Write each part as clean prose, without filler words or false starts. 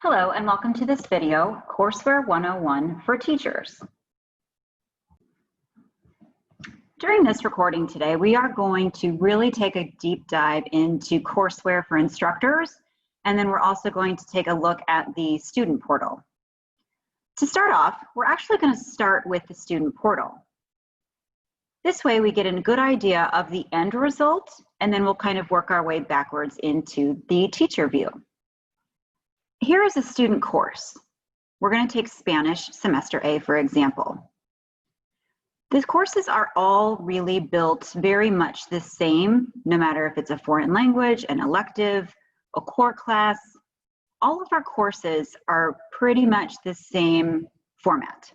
Hello and welcome to this video, Courseware 101 for Teachers. During this recording today, we are going to really take a deep dive into courseware for instructors, and then we're also going to take a look at the student portal. To start off, we're actually going to start with the student portal. This way we get a good idea of the end result, and then we'll kind of work our way backwards into the teacher view. Here is a student course. We're going to take Spanish Semester A, for example. These courses are all really built very much the same, no matter if it's a foreign language, an elective, a core class. All of our courses are pretty much the same format.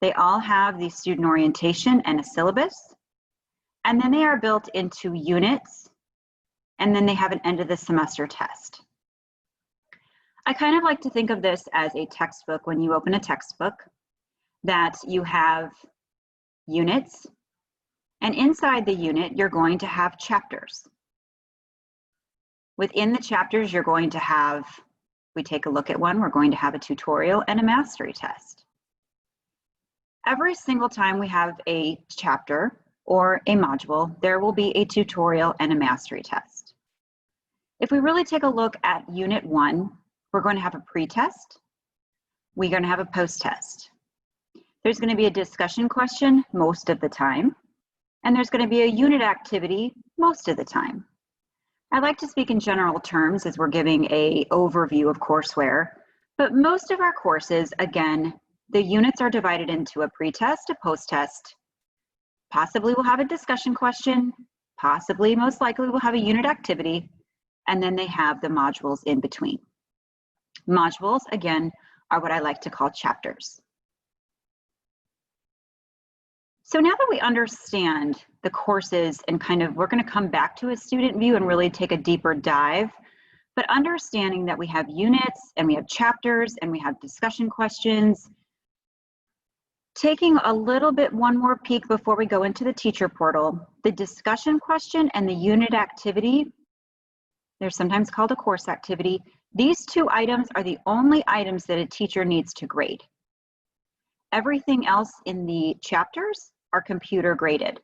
They all have the student orientation and a syllabus, and then they are built into units, and then they have an end of the semester test. I kind of like to think of this as a textbook. When you open a textbook, that you have units, and inside the unit, you're going to have chapters. Within the chapters, you're going to have, we take a look at one, we're going to have a tutorial and a mastery test. Every single time we have a chapter or a module, there will be a tutorial and a mastery test. If we really take a look at Unit 1, we're going to have a pre-test, we're going to have a post-test. There's going to be a discussion question most of the time, and there's going to be a unit activity most of the time. I like to speak in general terms as we're giving an overview of courseware, but most of our courses, again, the units are divided into a pre-test, a post-test, possibly we'll have a discussion question, possibly, most likely we'll have a unit activity, and then they have the modules in between. Modules, again, are what I like to call chapters. So now that we understand the courses and kind of, we're going to come back to a student view and really take a deeper dive, but understanding that we have units and we have chapters and we have discussion questions, taking a little bit one more peek before we go into the teacher portal, the discussion question and the unit activity, they're sometimes called a course activity. These two items are the only items that a teacher needs to grade. Everything else in the chapters are computer graded,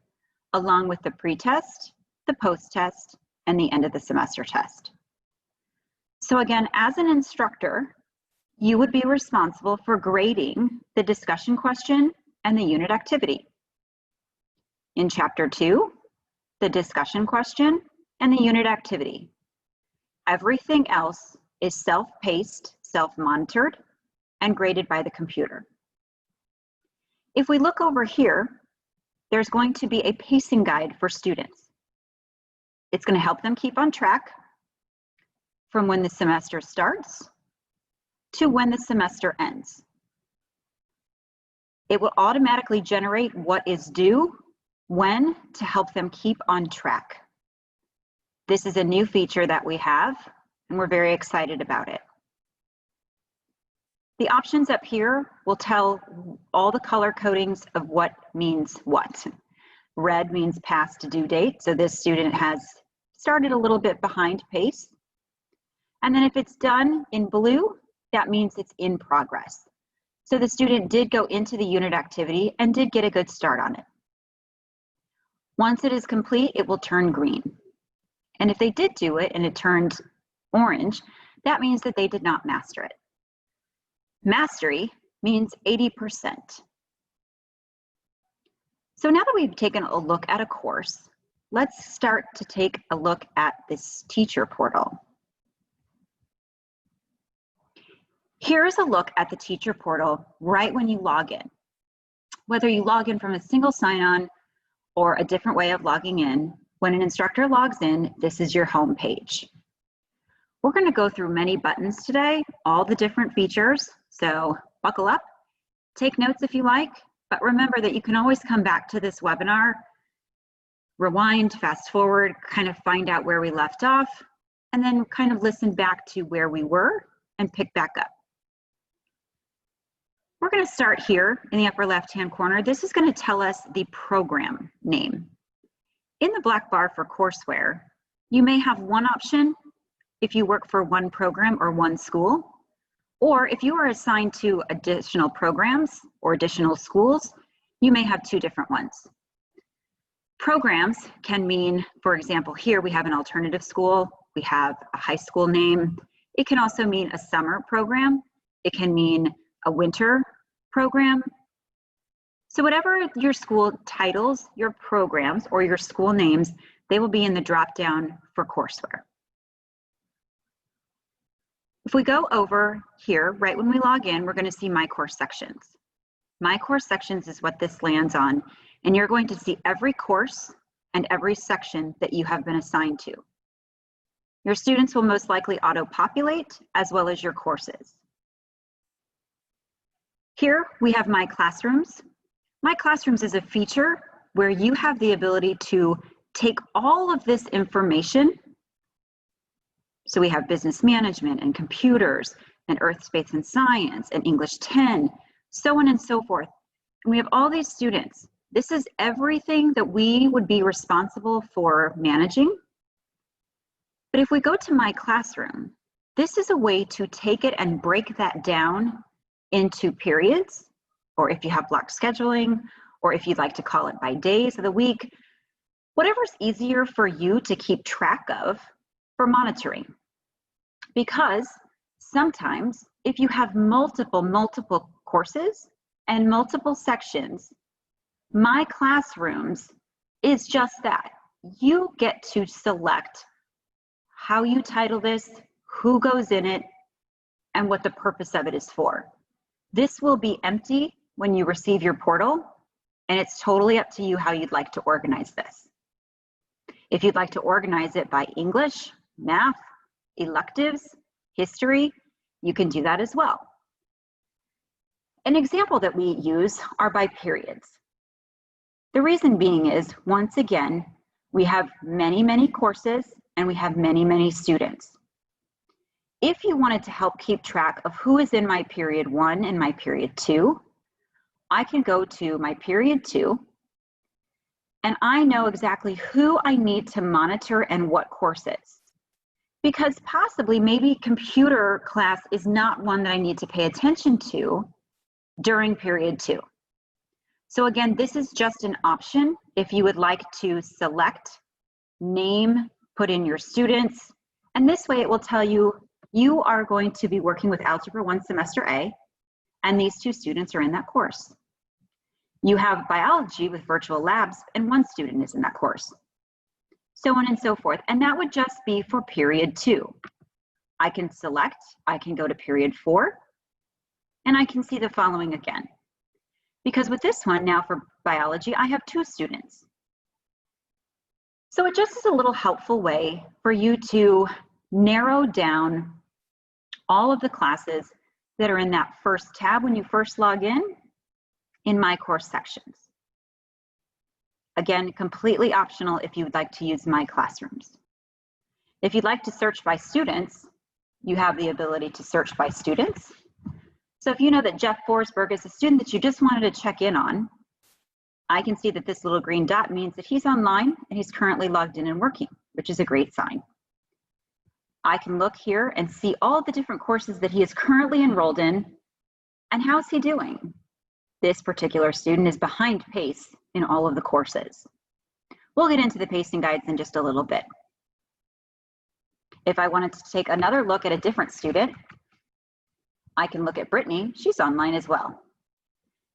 along with the pre-test, the post-test, and the end of the semester test. So again, as an instructor, you would be responsible for grading the discussion question and the unit activity. In Chapter 2, the discussion question and the unit activity. Everything else is self-paced, self-monitored, and graded by the computer. If we look over here, there's going to be a pacing guide for students. It's going to help them keep on track from when the semester starts to when the semester ends. It will automatically generate what is due, when, to help them keep on track. This is a new feature that we have, and we're very excited about it. The options up here will tell all the color codings of what means what. Red means past due date, so this student has started a little bit behind pace. And then if it's done in blue, that means it's in progress. So the student did go into the unit activity and did get a good start on it. Once it is complete, it will turn green. And if they did do it and it turned orange, that means that they did not master it. Mastery means 80%. So now that we've taken a look at a course, let's start to take a look at this teacher portal. Here's a look at the teacher portal right when you log in. Whether you log in from a single sign-on or a different way of logging in, when an instructor logs in, this is your home page. We're going to go through many buttons today, all the different features, so buckle up, take notes if you like, but remember that you can always come back to this webinar, rewind, fast forward, kind of find out where we left off, and then kind of listen back to where we were and pick back up. We're going to start here in the upper left-hand corner. This is going to tell us the program name. In the black bar for courseware, you may have one option if you work for one program or one school, Or if you are assigned to additional programs or additional schools, you may have two different ones. Programs can mean, for example, here we have an alternative school, we have a high school name. It can also mean a summer program. It can mean a winter program. So whatever your school titles, your programs, or your school names, they will be in the drop-down for courseware. If we go over here, right when we log in, we're going to see My Course Sections. My Course Sections is what this lands on, and you're going to see every course and every section that you have been assigned to. Your students will most likely auto-populate, as well as your courses. Here we have My Classrooms. My Classrooms is a feature where you have the ability to take all of this information. So we have business management and computers and earth, space, and science and English 10, so on and so forth. And we have all these students. This is everything that we would be responsible for managing. But if we go to My Classroom, this is a way to take it and break that down into periods, or if you have block scheduling, or if you'd like to call it by days of the week, whatever's easier for you to keep track of for monitoring. Because sometimes if you have multiple courses and multiple sections, My Classrooms is just that. You get to select how you title this, who goes in it, and what the purpose of it is for. This will be empty when you receive your portal, and it's totally up to you how you'd like to organize this. If you'd like to organize it by English, math, electives, history, you can do that as well. An example that we use are by periods. The reason being is, once again, we have many courses and we have many students. If you wanted to help keep track of who is in my period 1 and my period 2, I can go to my period 2, and I know exactly who I need to monitor and what courses. Because possibly maybe computer class is not one that I need to pay attention to during period 2. So again, this is just an option if you would like to select, name, put in your students, and this way it will tell you, you are going to be working with Algebra 1 Semester A, and these 2 students are in that course. You have biology with virtual labs, and 1 student is in that course. So on and so forth, and that would just be for period 2. I can select, I can go to period 4, and I can see the following again. Because with this one now for biology, I have 2 students. So it just is a little helpful way for you to narrow down all of the classes that are in that first tab when you first log in My Course Sections. Again, completely optional if you would like to use My Classrooms. If you'd like to search by students, you have the ability to search by students. So if you know that Jeff Forsberg is a student that you just wanted to check in on, I can see that this little green dot means that he's online and he's currently logged in and working, which is a great sign. I can look here and see all the different courses that he is currently enrolled in, and how's he doing? This particular student is behind pace in all of the courses. We'll get into the pacing guides in just a little bit. If I wanted to take another look at a different student, I can look at Brittany. She's online as well.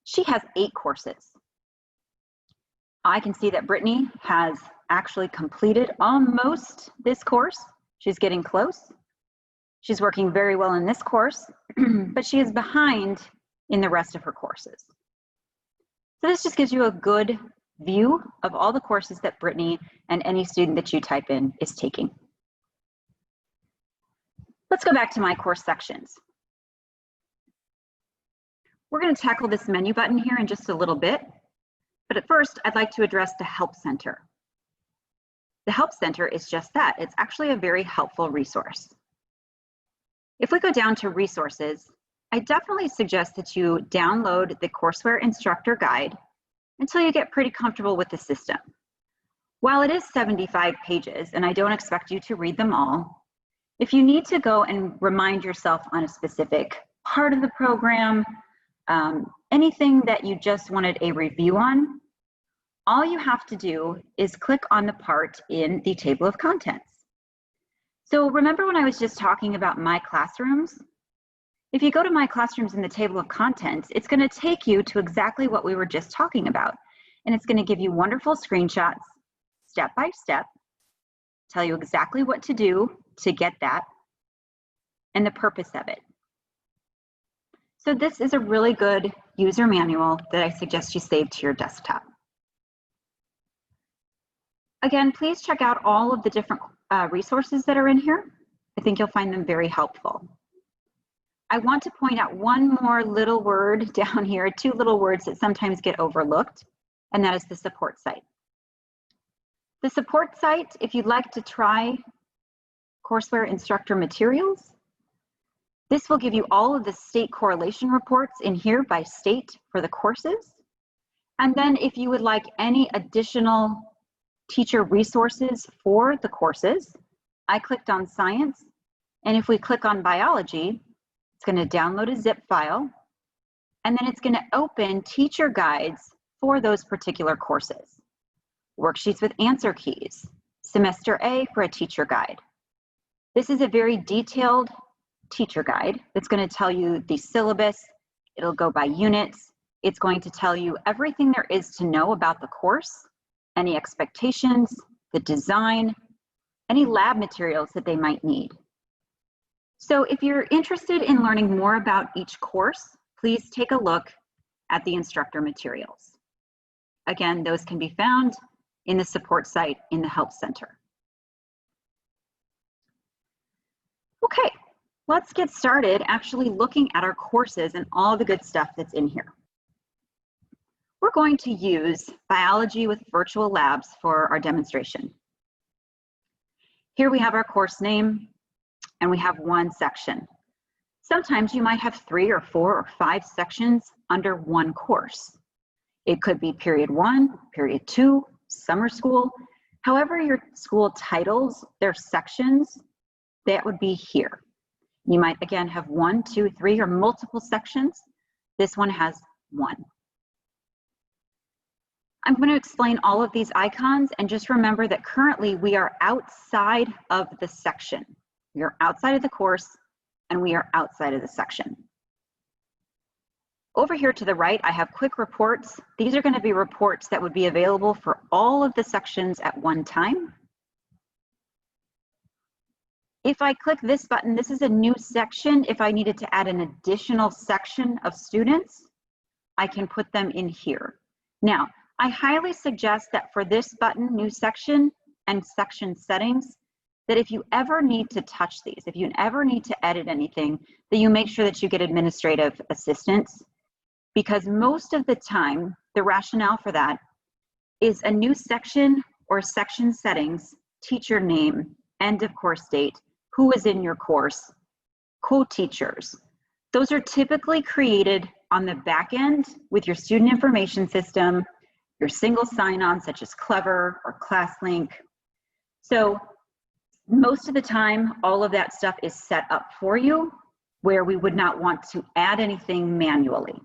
She has 8 courses. I can see that Brittany has actually completed almost this course. She's getting close. She's working very well in this course, but she is behind in the rest of her courses. So this just gives you a good view of all the courses that Brittany and any student that you type in is taking. Let's go back to My Course Sections. We're going to tackle this menu button here in just a little bit, but at first I'd like to address the Help Center. The Help Center is just that. It's actually a very helpful resource. If we go down to resources, I definitely suggest that you download the Courseware Instructor Guide until you get pretty comfortable with the system. While it is 75 pages, and I don't expect you to read them all, if you need to go and remind yourself on a specific part of the program, anything that you just wanted a review on, all you have to do is click on the part in the table of contents. So remember when I was just talking about My Classrooms? If you go to My Classrooms in the table of contents, it's going to take you to exactly what we were just talking about. And it's going to give you wonderful screenshots, step by step, tell you exactly what to do to get that, and the purpose of it. So this is a really good user manual that I suggest you save to your desktop. Again, please check out all of the different resources that are in here. I think you'll find them very helpful. I want to point out one more little word down here, two little words that sometimes get overlooked, and that is the support site. The support site, if you'd like to try Courseware instructor materials, this will give you all of the state correlation reports in here by state for the courses. And then if you would like any additional teacher resources for the courses, I clicked on science, and if we click on biology, it's going to download a zip file, and then it's going to open teacher guides for those particular courses. Worksheets with answer keys, semester A for a teacher guide. This is a very detailed teacher guide that's going to tell you the syllabus, it'll go by units, it's going to tell you everything there is to know about the course, any expectations, the design, any lab materials that they might need. So if you're interested in learning more about each course, please take a look at the instructor materials. Again, those can be found in the support site in the Help Center. Okay, let's get started actually looking at our courses and all the good stuff that's in here. We're going to use biology with virtual labs for our demonstration. Here we have our course name, and we have one section. Sometimes you might have 3 or 4 or 5 sections under one course. It could be period 1, period 2, summer school. However your school titles their sections, that would be here. You might again have 1, 2, 3, or multiple sections. This one has 1. I'm going to explain all of these icons, and just remember that currently we are outside of the section. We are outside of the course, and we are outside of the section. Over here to the right, I have quick reports. These are going to be reports that would be available for all of the sections at one time. If I click this button, this is a new section. If I needed to add an additional section of students, I can put them in here. Now, I highly suggest that for this button, new section and section settings, that if you ever need to touch these, if you ever need to edit anything, that you make sure that you get administrative assistance, because most of the time, the rationale for that is a new section or section settings, teacher name, end of course date, who is in your course, co-teachers. Those are typically created on the back end with your student information system, your single sign-on such as Clever or ClassLink. So most of the time, all of that stuff is set up for you where we would not want to add anything manually.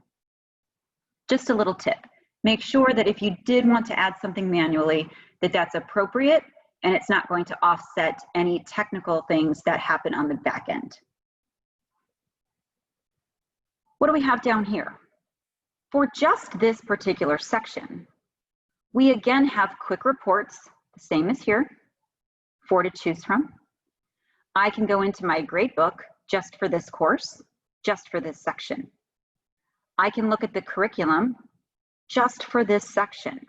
Just a little tip. Make sure that if you did want to add something manually, that that's appropriate and it's not going to offset any technical things that happen on the back end. What do we have down here? For just this particular section, we again have quick reports, the same as here, 4 to choose from. I can go into my gradebook just for this course, just for this section. I can look at the curriculum just for this section.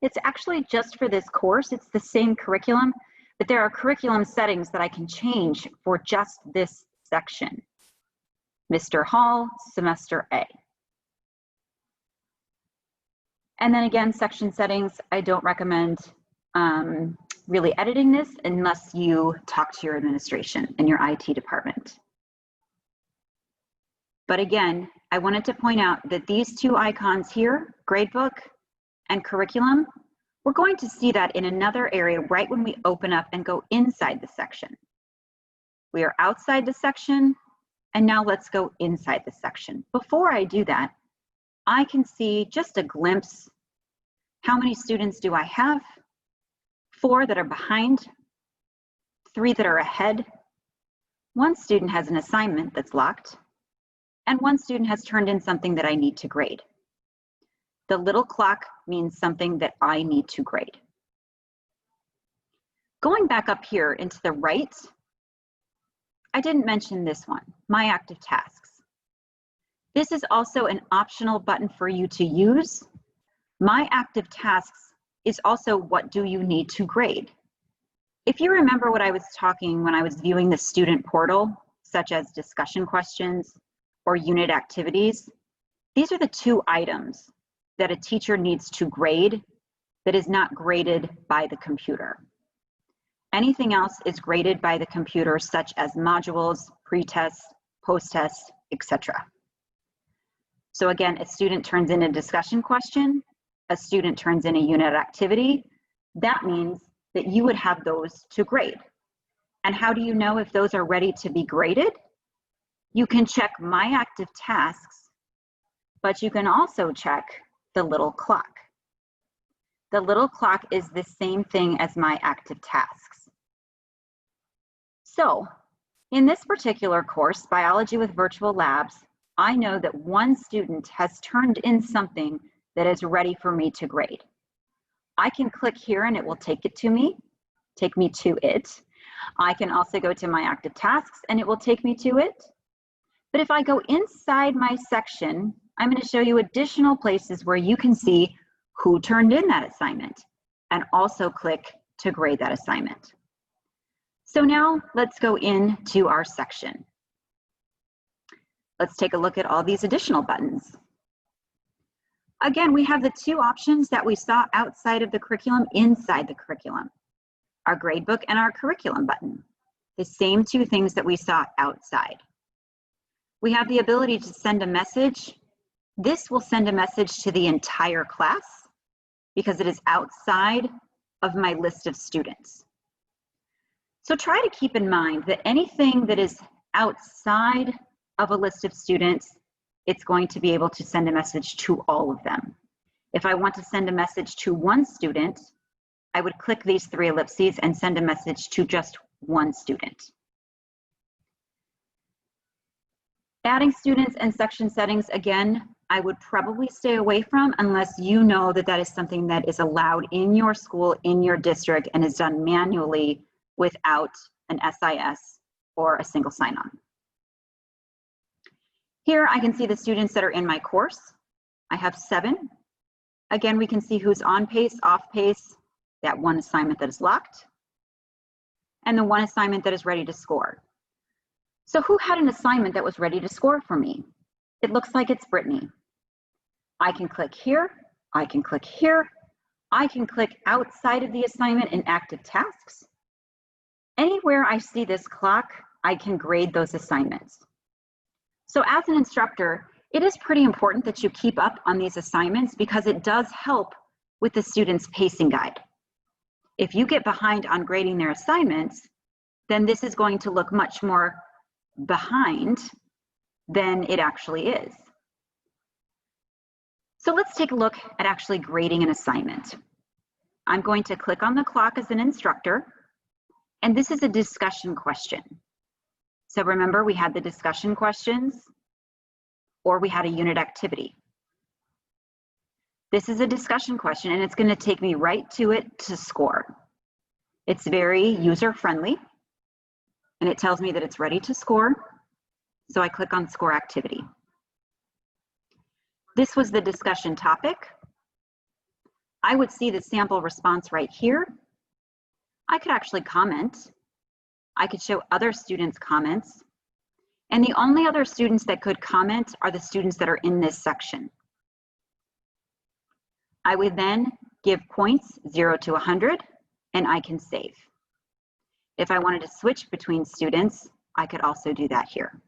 It's actually just for this course. It's the same curriculum, but there are curriculum settings that I can change for just this section. Mr. Hall, semester A. And then again, section settings, I don't recommend really editing this unless you talk to your administration and your IT department. But again, I wanted to point out that these two icons here, gradebook and curriculum, we're going to see that in another area right when we open up and go inside the section. We are outside the section And now let's go inside the section. Before I do that, I can see just a glimpse. How many students do I have? 4 that are behind, 3 that are ahead. 1 student has an assignment that's locked, and 1 student has turned in something that I need to grade. The little clock means something that I need to grade. Going back up here into the right, I didn't mention this one, My Active Tasks. This is also an optional button for you to use. My Active Tasks is also what do you need to grade. If you remember what I was talking when I was viewing the student portal, such as discussion questions or unit activities, these are the 2 items that a teacher needs to grade that is not graded by the computer. Anything else is graded by the computer, such as modules, pre-tests, post-tests, etc. So again, a student turns in a discussion question, a student turns in a unit activity. That means that you would have those to grade. And how do you know if those are ready to be graded? You can check My Active Tasks, but you can also check the little clock. The little clock is the same thing as My Active Tasks. So in this particular course, Biology with Virtual Labs, I know that 1 student has turned in something that is ready for me to grade. I can click here and it will take me to it. I can also go to My Active Tasks and it will take me to it. But if I go inside my section, I'm going to show you additional places where you can see who turned in that assignment and also click to grade that assignment. So now let's go into our section. Let's take a look at all these additional buttons. Again, we have the 2 options that we saw outside of the curriculum, inside the curriculum. Our gradebook and our curriculum button. The same 2 things that we saw outside. We have the ability to send a message. This will send a message to the entire class because it is outside of my list of students. So try to keep in mind that anything that is outside of a list of students, it's going to be able to send a message to all of them. If I want to send a message to 1 student, I would click these 3 ellipses and send a message to just 1 student. Adding students and section settings, again, I would probably stay away from unless you know that that is something that is allowed in your school, in your district, and is done manually without an SIS or a single sign-on. Here I can see the students that are in my course. I have 7. Again, we can see who's on pace, off pace, that 1 assignment that is locked, and the 1 assignment that is ready to score. So who had an assignment that was ready to score for me? It looks like it's Brittany. I can click here, I can click here, I can click outside of the assignment in active tasks. Anywhere I see this clock, I can grade those assignments. So as an instructor, it is pretty important that you keep up on these assignments because it does help with the student's pacing guide. If you get behind on grading their assignments, then this is going to look much more behind than it actually is. So let's take a look at actually grading an assignment. I'm going to click on the clock as an instructor, and this is a discussion question. So remember, we had the discussion questions, or we had a unit activity. This is a discussion question, and it's going to take me right to it to score. It's very user-friendly, and it tells me that it's ready to score, so I click on Score Activity. This was the discussion topic. I would see the sample response right here. I could actually comment. I could show other students' comments. And the only other students that could comment are the students that are in this section. I would then give points 0 to 100, and I can save. If I wanted to switch between students, I could also do that here.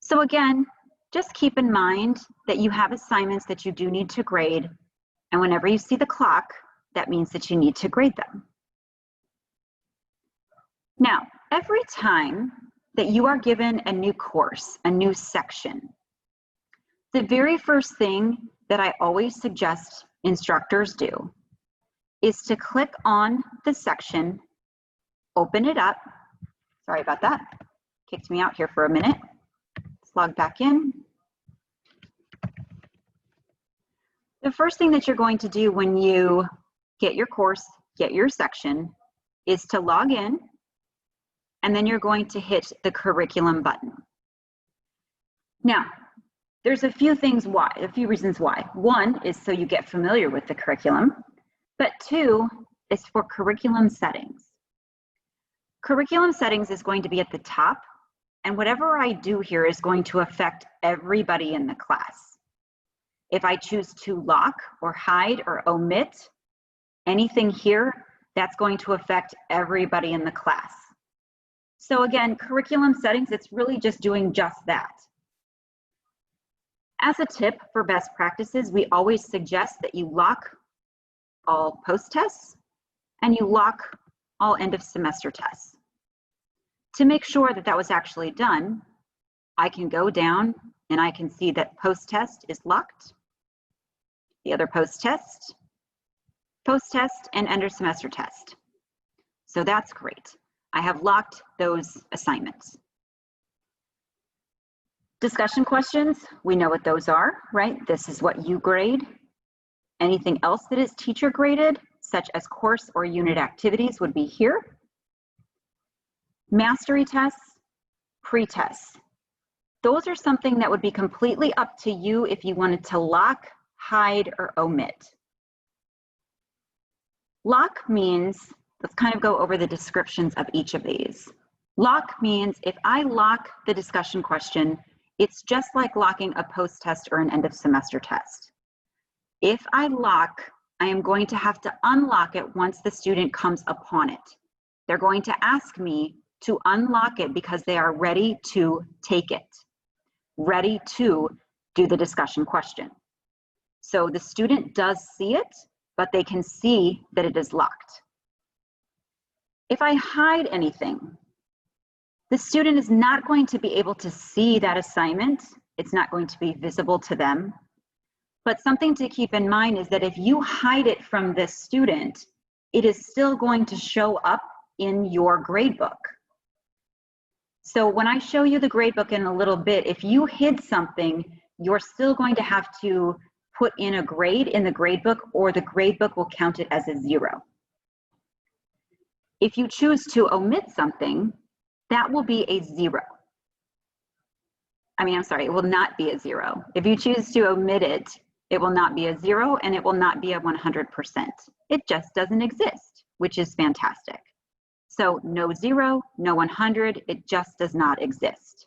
So again, just keep in mind that you have assignments that you do need to grade, and whenever you see the clock, that means that you need to grade them. Now, every time that you are given a new course, a new section, the very first thing that I always suggest instructors do is to click on the section, open it up. Sorry about that. Kicked me out here for a minute. Let's log back in. The first thing that you're going to do when you get your course, get your section, is to log in, and then you're going to hit the curriculum button. Now, there's a few reasons why. One is so you get familiar with the curriculum, but two is for curriculum settings. Curriculum settings is going to be at the top, and whatever I do here is going to affect everybody in the class. If I choose to lock or hide or omit anything here, that's going to affect everybody in the class. So again, curriculum settings, it's really just doing just that. As a tip for best practices, we always suggest that you lock all post-tests and you lock all end of semester tests. To make sure that that was actually done, I can go down and I can see that post-test is locked, the other post-test, and end of semester test. So that's great. I have locked those assignments. Discussion questions, we know what those are, right? This is what you grade. Anything else that is teacher graded, such as course or unit activities, would be here. Mastery tests, pre-tests. Those are something that would be completely up to you if you wanted to lock, hide, or omit. Lock means, let's kind of go over the descriptions of each of these. Lock means if I lock the discussion question, it's just like locking a post-test or an end of semester test. If I lock, I am going to have to unlock it once the student comes upon it. They're going to ask me to unlock it because they are ready to take it, ready to do the discussion question. So the student does see it, but they can see that it is locked. If I hide anything, the student is not going to be able to see that assignment. It's not going to be visible to them. But something to keep in mind is that if you hide it from this student, it is still going to show up in your gradebook. So when I show you the gradebook in a little bit, if you hid something, you're still going to have to put in a grade in the gradebook, or the gradebook will count it as a 0. If you choose to omit something, that will be a 0. It will not be a 0. If you choose to omit it, it will not be a 0 and it will not be a 100%. It just doesn't exist, which is fantastic. So no 0, no 100, it just does not exist.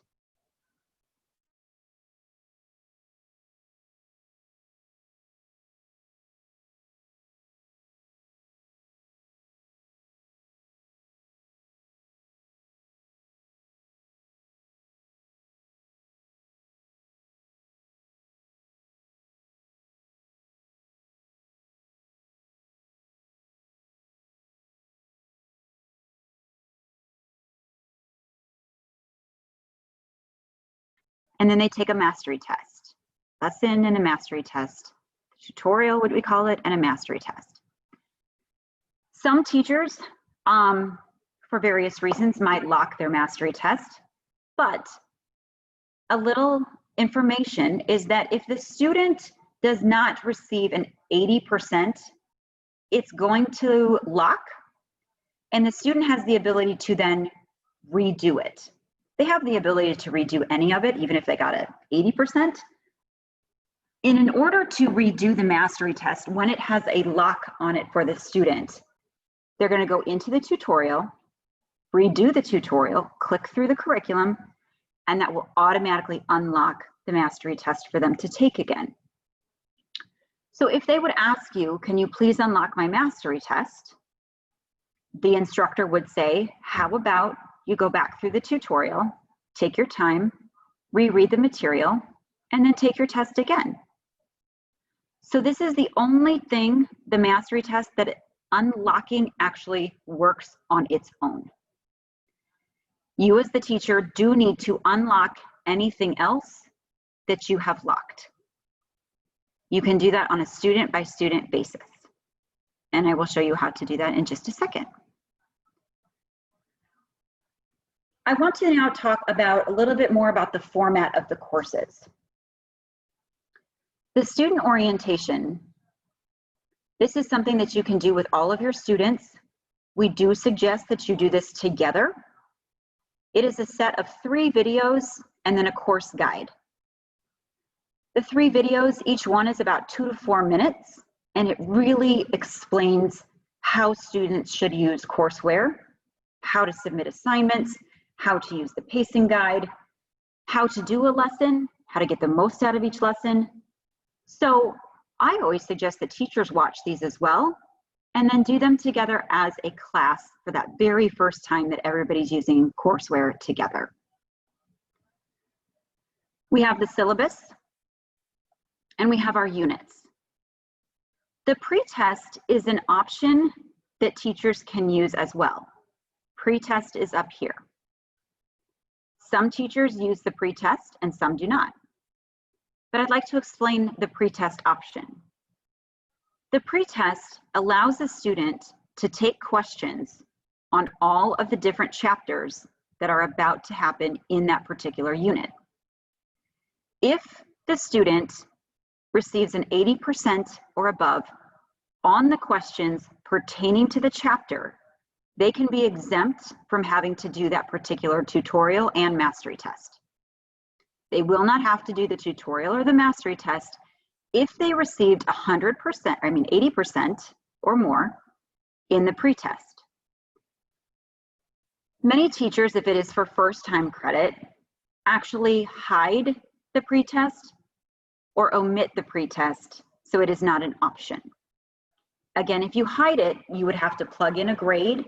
And then they take a mastery test. Lesson and a mastery test. Tutorial, what do we call it, and a mastery test. Some teachers, for various reasons, might lock their mastery test, but a little information is that if the student does not receive an 80%, it's going to lock, and the student has the ability to then redo it. They have the ability to redo any of it, even if they got an 80%. And in order to redo the mastery test, when it has a lock on it for the student, they're going to go into the tutorial, redo the tutorial, click through the curriculum, and that will automatically unlock the mastery test for them to take again. So if they would ask you, can you please unlock my mastery test? The instructor would say, how about you go back through the tutorial, take your time, reread the material, and then take your test again. So this is the only thing, the mastery test, that unlocking actually works on its own. You as the teacher do need to unlock anything else that you have locked. You can do that on a student by student basis. And I will show you how to do that in just a second. I want to now talk about a little bit more about the format of the courses. The student orientation, this is something that you can do with all of your students. We do suggest that you do this together. It is a set of 3 videos and then a course guide. The 3 videos, each one is about 2 to 4 minutes, and it really explains how students should use Courseware, how to submit assignments, how to use the pacing guide, how to do a lesson, how to get the most out of each lesson. So I always suggest that teachers watch these as well, and then do them together as a class for that very first time that everybody's using Courseware together. We have the syllabus, and we have our units. The pretest is an option that teachers can use as well. Pretest is up here. Some teachers use the pretest and some do not. But I'd like to explain the pretest option. The pretest allows a student to take questions on all of the different chapters that are about to happen in that particular unit. If the student receives an 80% or above on the questions pertaining to the chapter, they can be exempt from having to do that particular tutorial and mastery test. They will not have to do the tutorial or the mastery test if they received 80% or more in the pretest. Many teachers, if it is for first-time credit, actually hide the pretest or omit the pretest, so it is not an option. Again, if you hide it, you would have to plug in a grade.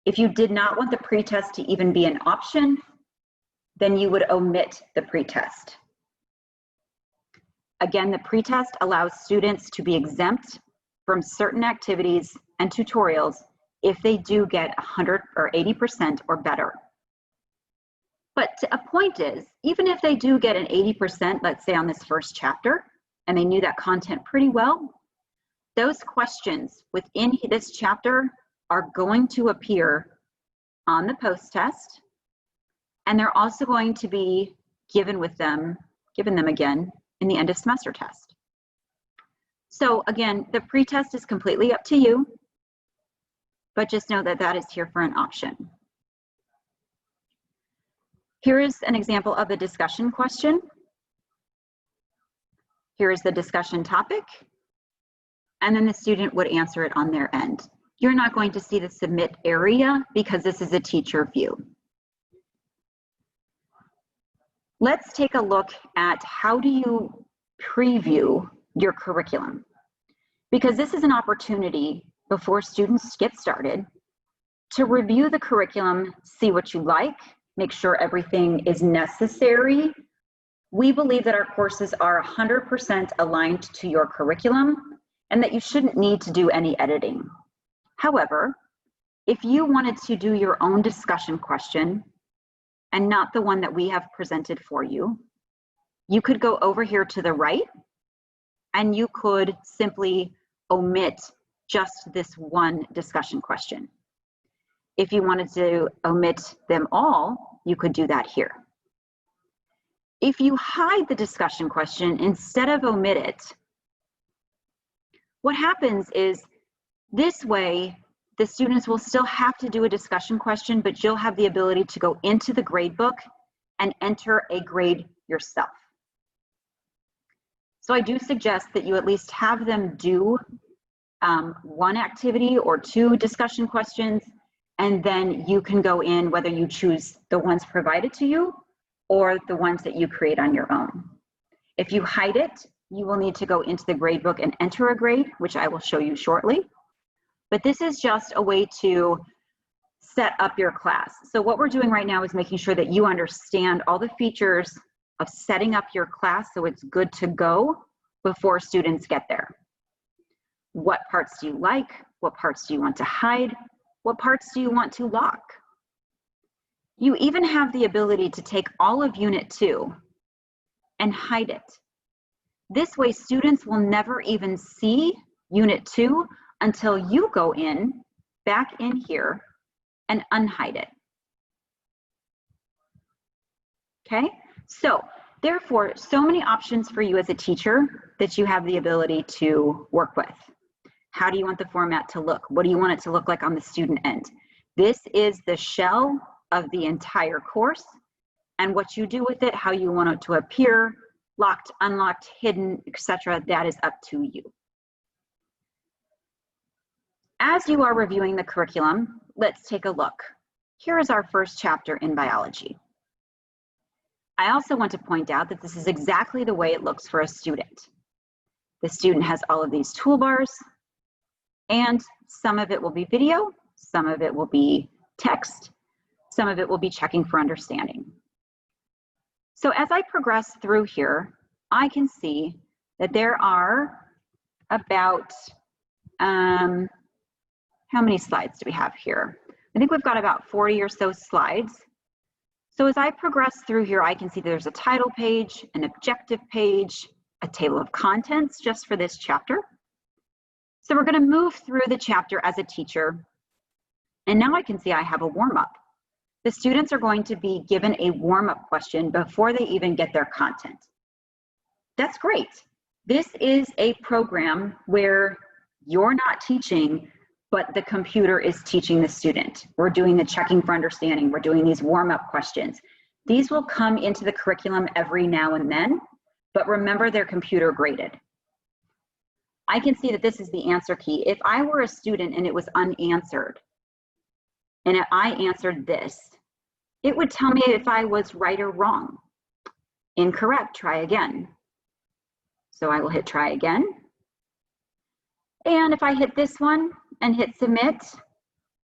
If you did not want the pretest to even be an option, then you would omit the pretest. Again, the pretest allows students to be exempt from certain activities and tutorials if they do get 100 or 80% or better. But a point is, even if they do get an 80%, let's say on this first chapter, and they knew that content pretty well, those questions within this chapter are going to appear on the post-test, and they're also going to be given them again in the end of semester test. So again, the pretest is completely up to you, but just know that that is here for an option. Here is an example of a discussion question. Here is the discussion topic, and then the student would answer it on their end. You're not going to see the submit area because this is a teacher view. Let's take a look at how do you preview your curriculum, because this is an opportunity before students get started to review the curriculum, see what you like, make sure everything is necessary. We believe that our courses are 100% aligned to your curriculum and that you shouldn't need to do any editing. However, if you wanted to do your own discussion question and not the one that we have presented for you, you could go over here to the right and you could simply omit just this one discussion question. If you wanted to omit them all, you could do that here. If you hide the discussion question instead of omit it, what happens is this way, the students will still have to do a discussion question, but you'll have the ability to go into the grade book and enter a grade yourself. So I do suggest that you at least have them do one activity or 2 discussion questions, and then you can go in whether you choose the ones provided to you or the ones that you create on your own. If you hide it, you will need to go into the grade book and enter a grade, which I will show you shortly. But this is just a way to set up your class. So what we're doing right now is making sure that you understand all the features of setting up your class so it's good to go before students get there. What parts do you like? What parts do you want to hide? What parts do you want to lock? You even have the ability to take all of Unit 2 and hide it. This way, students will never even see Unit 2 until you go back in here, and unhide it. Okay, so therefore, so many options for you as a teacher that you have the ability to work with. How do you want the format to look? What do you want it to look like on the student end? This is the shell of the entire course, and what you do with it, how you want it to appear, locked, unlocked, hidden, etc., that is up to you. As you are reviewing the curriculum, let's take a look. Here is our first chapter in biology. I also want to point out that this is exactly the way it looks for a student. The student has all of these toolbars, and some of it will be video, some of it will be text, some of it will be checking for understanding. So as I progress through here, I can see that there are about, how many slides do we have here? I think we've got about 40 or so slides. So as I progress through here, I can see there's a title page, an objective page, a table of contents just for this chapter. So we're going to move through the chapter as a teacher. And now I can see I have a warm-up. The students are going to be given a warm-up question before they even get their content. That's great. This is a program where you're not teaching, but the computer is teaching the student. We're doing the checking for understanding. We're doing these warm-up questions. These will come into the curriculum every now and then, but remember they're computer graded. I can see that this is the answer key. If I were a student and it was unanswered, and if I answered this, it would tell me if I was right or wrong. Incorrect, try again. So I will hit try again. And if I hit this one and hit submit,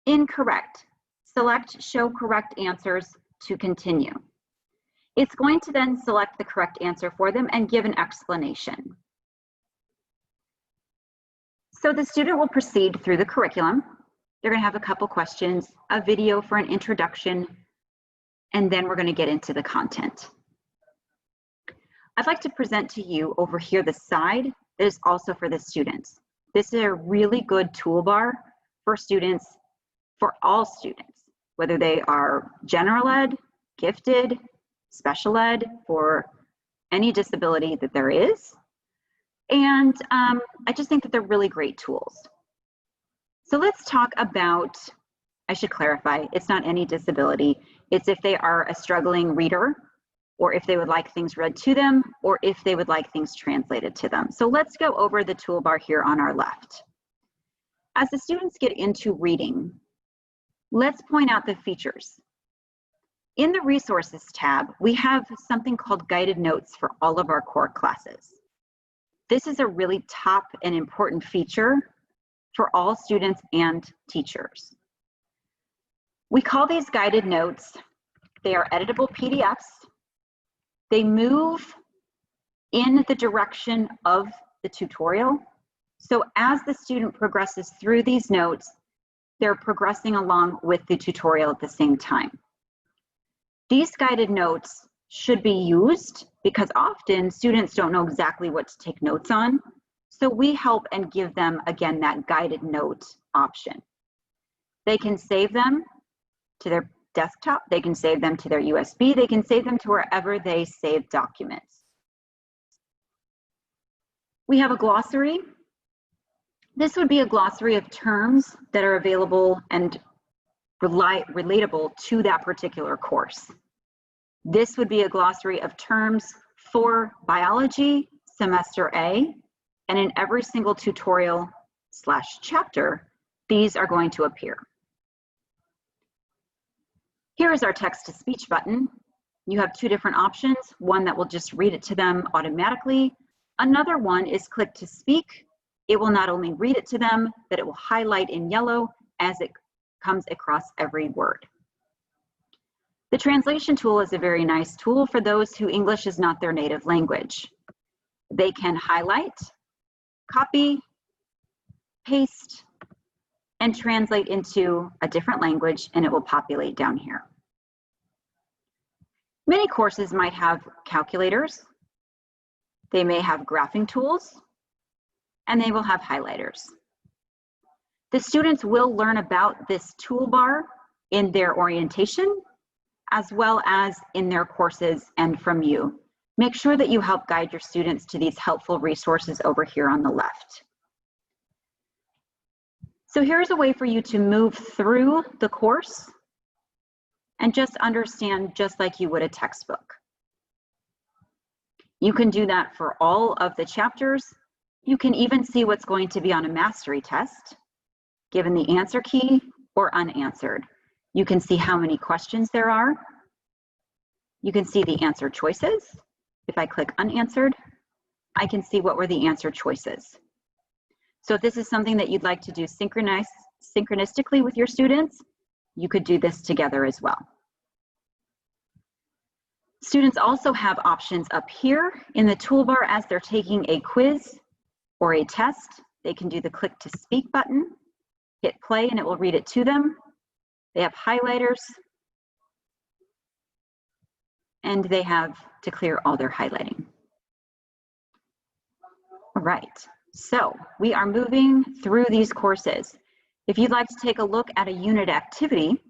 incorrect. Select show correct answers to continue. It's going to then select the correct answer for them and give an explanation. So the student will proceed through the curriculum. They're going to have a couple questions, a video for an introduction, and then we're going to get into the content. I'd like to present to you over here the side that is also for the students. This is a really good toolbar for students, for all students, whether they are general ed, gifted, special ed, for any disability that there is. And I just think that they're really great tools. So let's talk about, I should clarify, it's not any disability. It's if they are a struggling reader, or if they would like things read to them, or if they would like things translated to them. So let's go over the toolbar here on our left. As the students get into reading, let's point out the features. In the Resources tab, we have something called Guided Notes for all of our core classes. This is a really top and important feature for all students and teachers. We call these guided notes, they are editable PDFs. They move in the direction of the tutorial. So as the student progresses through these notes, they're progressing along with the tutorial at the same time. These guided notes should be used because often students don't know exactly what to take notes on. So we help and give them, again, that guided note option. They can save them to their desktop, they can save them to their USB, they can save them to wherever they save documents. We have a glossary. This would be a glossary of terms that are available and relatable to that particular course. This would be a glossary of terms for biology, semester A, and in every single tutorial / chapter, these are going to appear. Here is our text-to-speech button. You have two different options, one that will just read it to them automatically. Another one is click to speak. It will not only read it to them, but it will highlight in yellow as it comes across every word. The translation tool is a very nice tool for those who English is not their native language. They can highlight, copy, paste, and translate into a different language, and it will populate down here. Many courses might have calculators, they may have graphing tools, and they will have highlighters. The students will learn about this toolbar in their orientation, as well as in their courses and from you. Make sure that you help guide your students to these helpful resources over here on the left. So here's a way for you to move through the course and just understand just like you would a textbook. You can do that for all of the chapters. You can even see what's going to be on a mastery test, given the answer key or unanswered. You can see how many questions there are. You can see the answer choices. If I click unanswered, I can see what were the answer choices. So if this is something that you'd like to do synchronistically with your students, you could do this together as well. Students also have options up here in the toolbar as they're taking a quiz or a test. They can do the click to speak button, hit play, and it will read it to them. They have highlighters, and they have to clear all their highlighting. All right, so we are moving through these courses. If you'd like to take a look at a unit activity,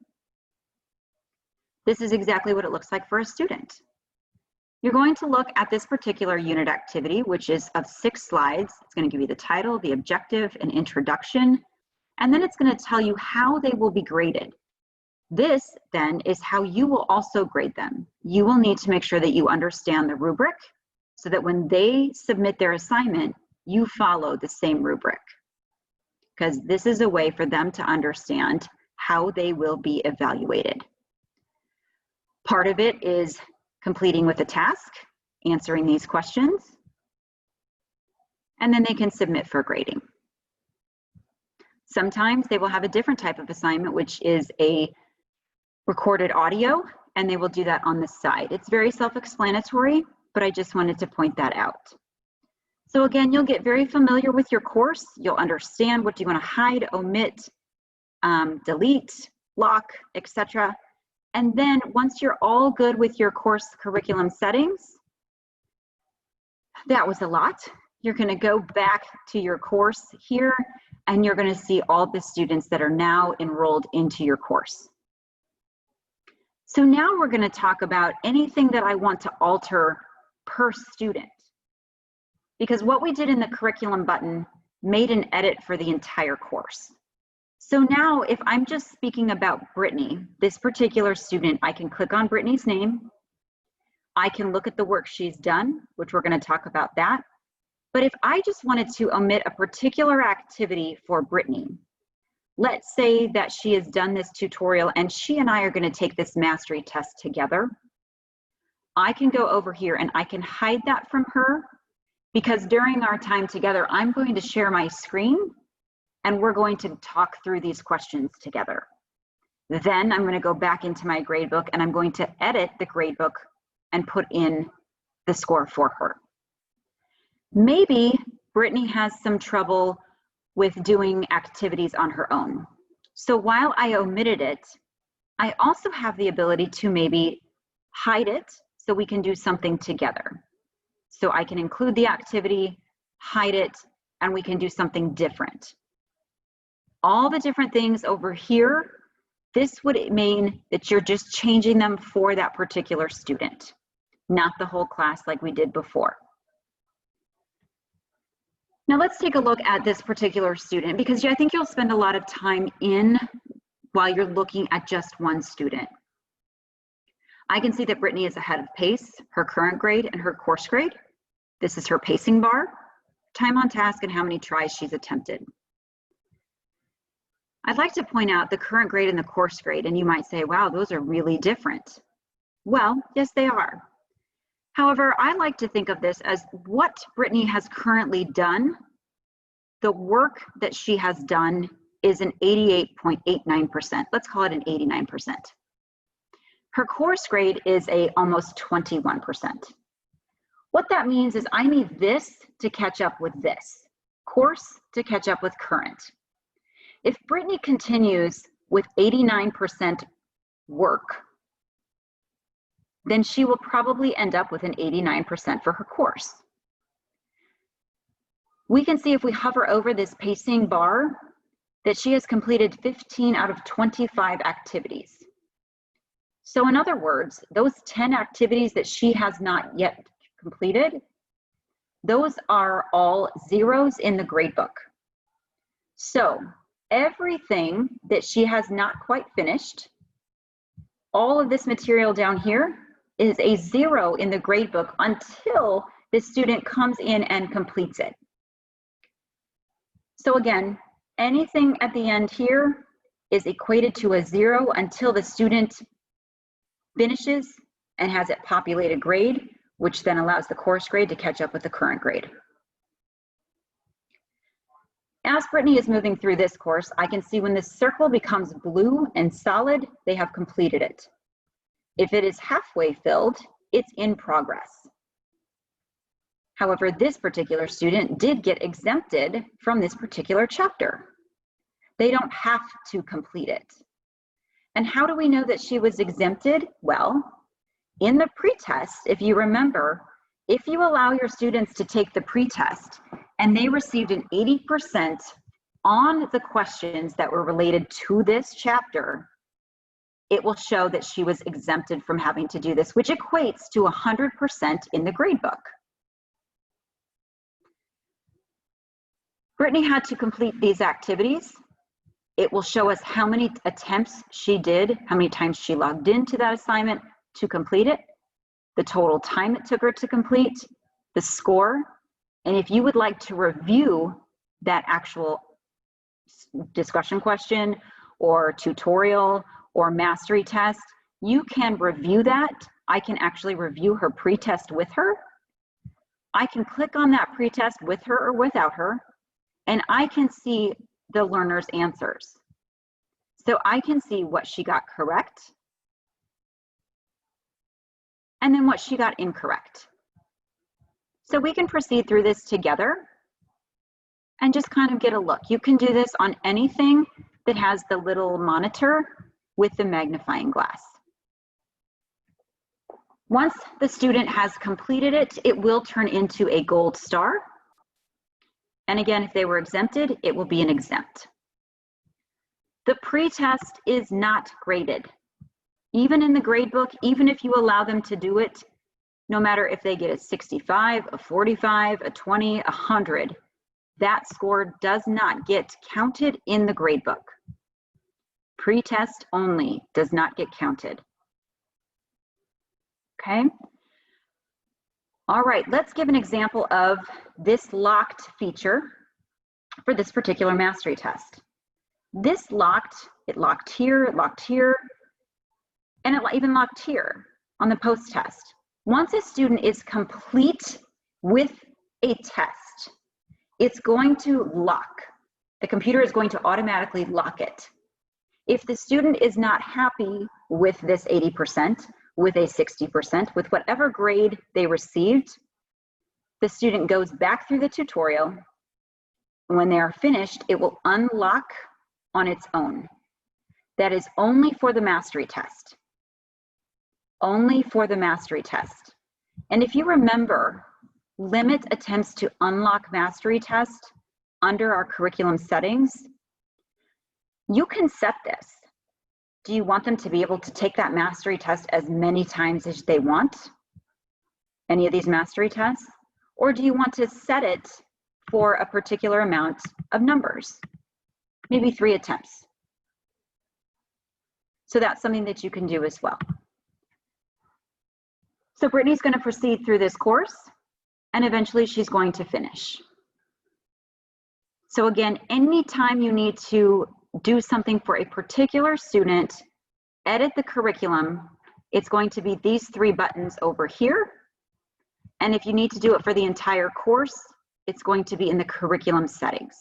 this is exactly what it looks like for a student. You're going to look at this particular unit activity, which is of 6 slides. It's going to give you the title, the objective, an introduction, and then it's going to tell you how they will be graded. This then is how you will also grade them. You will need to make sure that you understand the rubric so that when they submit their assignment, you follow the same rubric, because this is a way for them to understand how they will be evaluated. Part of it is completing with a task, answering these questions, and then they can submit for grading. Sometimes they will have a different type of assignment, which is a recorded audio, and they will do that on the side. It's very self-explanatory, but I just wanted to point that out. So again, you'll get very familiar with your course. You'll understand what you want to hide, omit, delete, lock, etc. And then once you're all good with your course curriculum settings, that was a lot. You're going to go back to your course here, and you're going to see all the students that are now enrolled into your course. So now we're going to talk about anything that I want to alter per student. Because what we did in the curriculum button made an edit for the entire course. So now if I'm just speaking about Brittany, this particular student, I can click on Brittany's name. I can look at the work she's done, which we're going to talk about that. But if I just wanted to omit a particular activity for Brittany, let's say that she has done this tutorial and she and I are going to take this mastery test together. I can go over here and I can hide that from her, because during our time together, I'm going to share my screen and we're going to talk through these questions together. Then I'm going to go back into my gradebook and I'm going to edit the gradebook and put in the score for her. Maybe Brittany has some trouble with doing activities on her own. So while I omitted it, I also have the ability to maybe hide it so we can do something together. So I can include the activity, hide it, and we can do something different. All the different things over here, this would mean that you're just changing them for that particular student, not the whole class like we did before. Now let's take a look at this particular student, because I think you'll spend a lot of time in while you're looking at just one student. I can see that Brittany is ahead of pace, her current grade and her course grade. This is her pacing bar, time on task, and how many tries she's attempted. I'd like to point out the current grade and the course grade, and you might say, wow, those are really different. Well, yes, they are. However, I like to think of this as what Brittany has currently done. The work that she has done is an 88.89%. Let's call it an 89%. Her course grade is almost 21%. What that means is I need this to catch up with this, course to catch up with current. If Brittany continues with 89% work, then she will probably end up with an 89% for her course. We can see if we hover over this pacing bar that she has completed 15 out of 25 activities. So in other words, those 10 activities that she has not yet completed, those are all zeros in the gradebook. So everything that she has not quite finished, all of this material down here is a 0 in the gradebook until the student comes in and completes it. So again, anything at the end here is equated to a 0 until the student finishes and has it populated grade, which then allows the course grade to catch up with the current grade. As Brittany is moving through this course, I can see when this circle becomes blue and solid, they have completed it. If it is halfway filled, it's in progress. However, this particular student did get exempted from this particular chapter. They don't have to complete it. And how do we know that she was exempted? Well, in the pretest, if you remember, if you allow your students to take the pretest and they received an 80% on the questions that were related to this chapter, it will show that she was exempted from having to do this, which equates to 100% in the gradebook. Brittany had to complete these activities. It will show us how many attempts she did, how many times she logged into that assignment to complete it, the total time it took her to complete, the score, and if you would like to review that actual discussion question or tutorial or mastery test, you can review that. I can actually review her pretest with her. I can click on that pretest with her or without her, and I can see the learner's answers. So I can see what she got correct and then what she got incorrect. So we can proceed through this together and just kind of get a look. You can do this on anything that has the little monitor with the magnifying glass. Once the student has completed it, it will turn into a gold star. And again, if they were exempted, it will be an exempt. The pretest is not graded. Even in the gradebook, even if you allow them to do it, no matter if they get a 65, a 45, a 20, 100, that score does not get counted in the gradebook. Pretest only does not get counted. Okay. All right, let's give an example of this locked feature for this particular mastery test. This locked, it locked here, and it even locked here on the post test. Once a student is complete with a test, it's going to lock. The computer is going to automatically lock it. If the student is not happy with this 80%, with a 60%, with whatever grade they received, the student goes back through the tutorial. When they are finished, it will unlock on its own. That is only for the mastery test. Only for the mastery test. And if you remember, limit attempts to unlock mastery test under our curriculum settings, you can set this. Do you want them to be able to take that mastery test as many times as they want? Any of these mastery tests? Or do you want to set it for a particular amount of numbers? Maybe 3 attempts. So that's something that you can do as well. So Brittany's going to proceed through this course, and eventually she's going to finish. So again, anytime you need to do something for a particular student, edit the curriculum, it's going to be these 3 buttons over here. And if you need to do it for the entire course, it's going to be in the curriculum settings.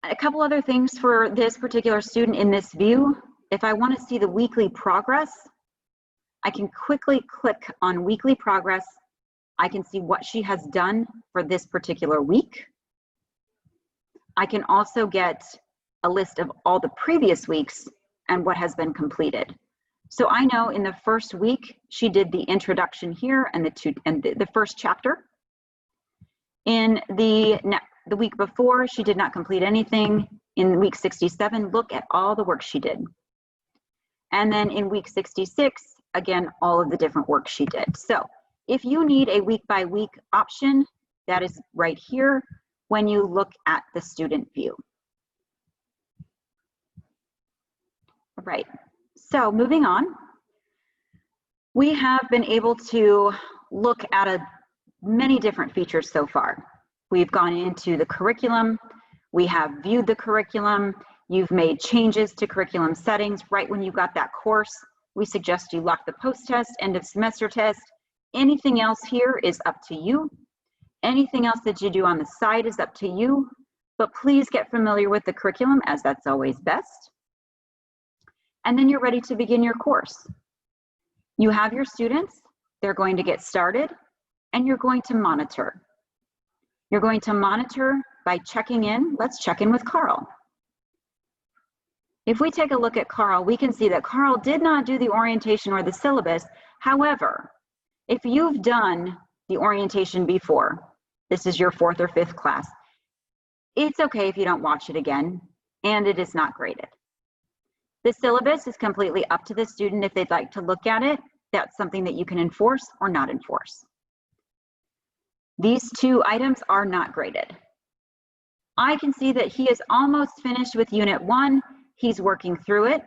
A couple other things for this particular student in this view. If I want to see the weekly progress, I can quickly click on weekly progress. I can see what she has done for this particular week. I can also get a list of all the previous weeks and what has been completed. So I know in the first week, she did the introduction here and the first chapter. In the week before, she did not complete anything. In week 67, look at all the work she did. And then in week 66, again, all of the different work she did. So if you need a week by week option, that is right here when you look at the student view. All right, so moving on, we have been able to look at many different features so far. We've gone into the curriculum, we have viewed the curriculum, you've made changes to curriculum settings right when you got that course. We suggest you lock the post-test, end of semester test. Anything else here is up to you. Anything else that you do on the side is up to you, but please get familiar with the curriculum, as that's always best. And then you're ready to begin your course. You have your students, they're going to get started, and you're going to monitor. You're going to monitor by checking in. Let's check in with Carl. If we take a look at Carl, we can see that Carl did not do the orientation or the syllabus. However, if you've done the orientation before, this is your 4th or 5th class, it's okay if you don't watch it again, and it is not graded. The syllabus is completely up to the student if they'd like to look at it. That's something that you can enforce or not enforce. These 2 items are not graded. I can see that he is almost finished with Unit 1. He's working through it.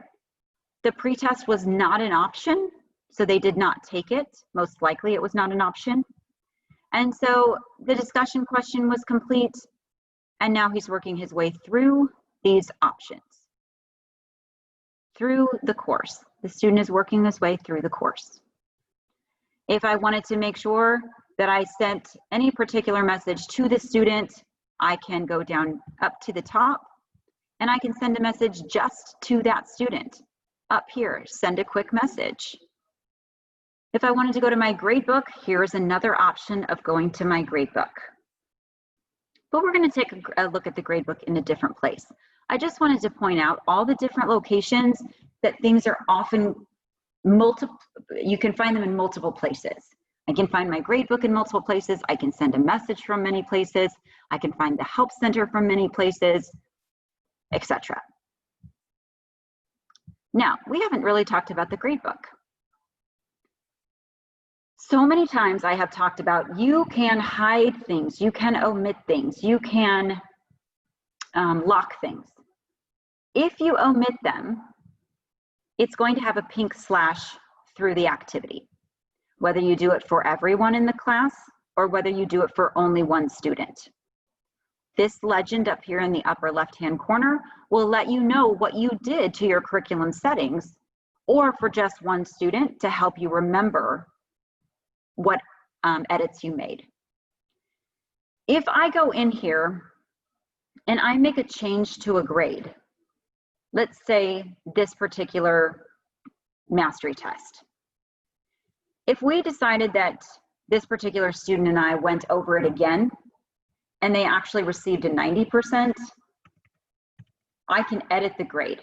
The pretest was not an option, so they did not take it. Most likely it was not an option. And so the discussion question was complete, and now he's working his way through these options. Through the course. The student is working his way through the course. If I wanted to make sure that I sent any particular message to the student, I can go down up to the top and I can send a message just to that student. Up here, send a quick message. If I wanted to go to my gradebook, here's another option of going to my gradebook. But we're going to take a look at the gradebook in a different place. I just wanted to point out all the different locations that things are often you can find them in multiple places. I can find my gradebook in multiple places. I can send a message from many places. I can find the help center from many places, etc. Now, we haven't really talked about the gradebook. So many times I have talked about you can hide things, you can omit things, you can lock things. If you omit them, it's going to have a pink slash through the activity, whether you do it for everyone in the class or whether you do it for only one student. This legend up here in the upper left-hand corner will let you know what you did to your curriculum settings, or for just one student to help you remember what edits you made. If I go in here and I make a change to a grade, let's say this particular mastery test. If we decided that this particular student and I went over it again and they actually received a 90%, I can edit the grade.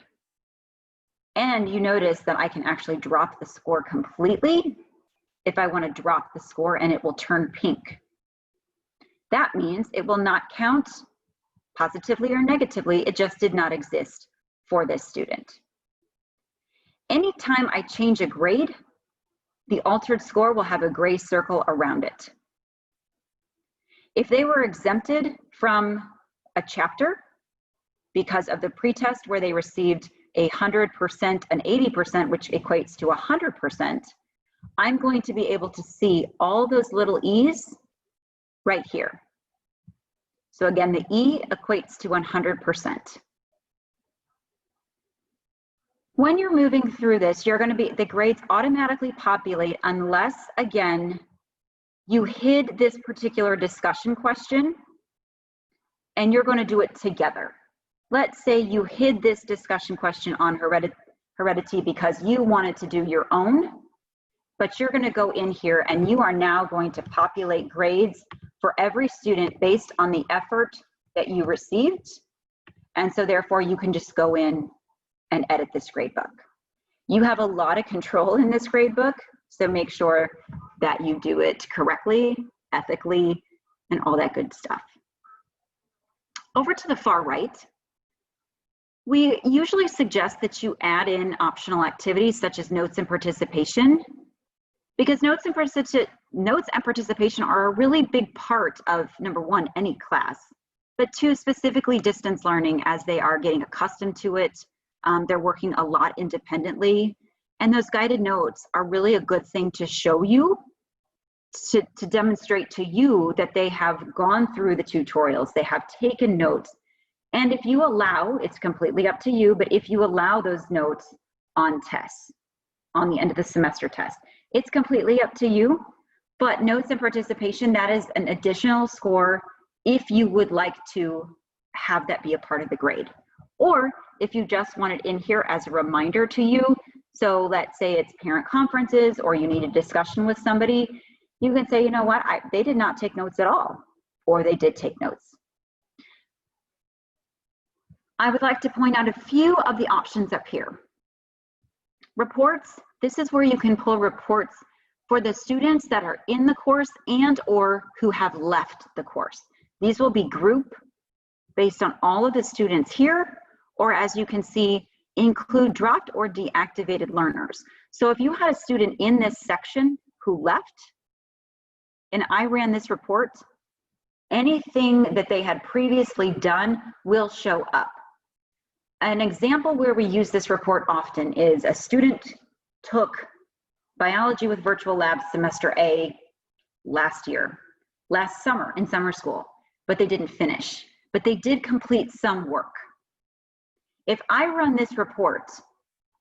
And you notice that I can actually drop the score completely if I want to drop the score, and it will turn pink. That means it will not count positively or negatively, it just did not exist for this student. Anytime I change a grade, the altered score will have a gray circle around it. If they were exempted from a chapter because of the pretest where they received 100% and 80%, which equates to 100%, I'm going to be able to see all those little E's right here. So again, the E equates to 100%. When you're moving through this, you're going to the grades automatically populate unless, again, you hid this particular discussion question and you're going to do it together. Let's say you hid this discussion question on heredity because you wanted to do your own, but you're going to go in here and you are now going to populate grades for every student based on the effort that you received. And so therefore you can just go in and edit this gradebook. You have a lot of control in this gradebook, so make sure that you do it correctly, ethically, and all that good stuff. Over to the far right, we usually suggest that you add in optional activities such as notes and participation, because notes and participation are a really big part of, number one, any class, but two, specifically distance learning, as they are getting accustomed to it. They're working a lot independently, and those guided notes are really a good thing to show you, to demonstrate to you that they have gone through the tutorials, they have taken notes. And if you allow, it's completely up to you, but if you allow those notes on tests, on the end of the semester test, it's completely up to you. But notes and participation, that is an additional score if you would like to have that be a part of the grade. Or if you just want it in here as a reminder to you, so let's say it's parent conferences or you need a discussion with somebody, you can say, you know what, they did not take notes at all, or they did take notes. I would like to point out a few of the options up here. Reports, this is where you can pull reports for the students that are in the course and or who have left the course. These will be group based on all of the students here, or as you can see, include dropped or deactivated learners. So if you had a student in this section who left, and I ran this report, anything that they had previously done will show up. An example where we use this report often is a student took biology with virtual labs semester A last summer in summer school, but they didn't finish, but they did complete some work. If I run this report,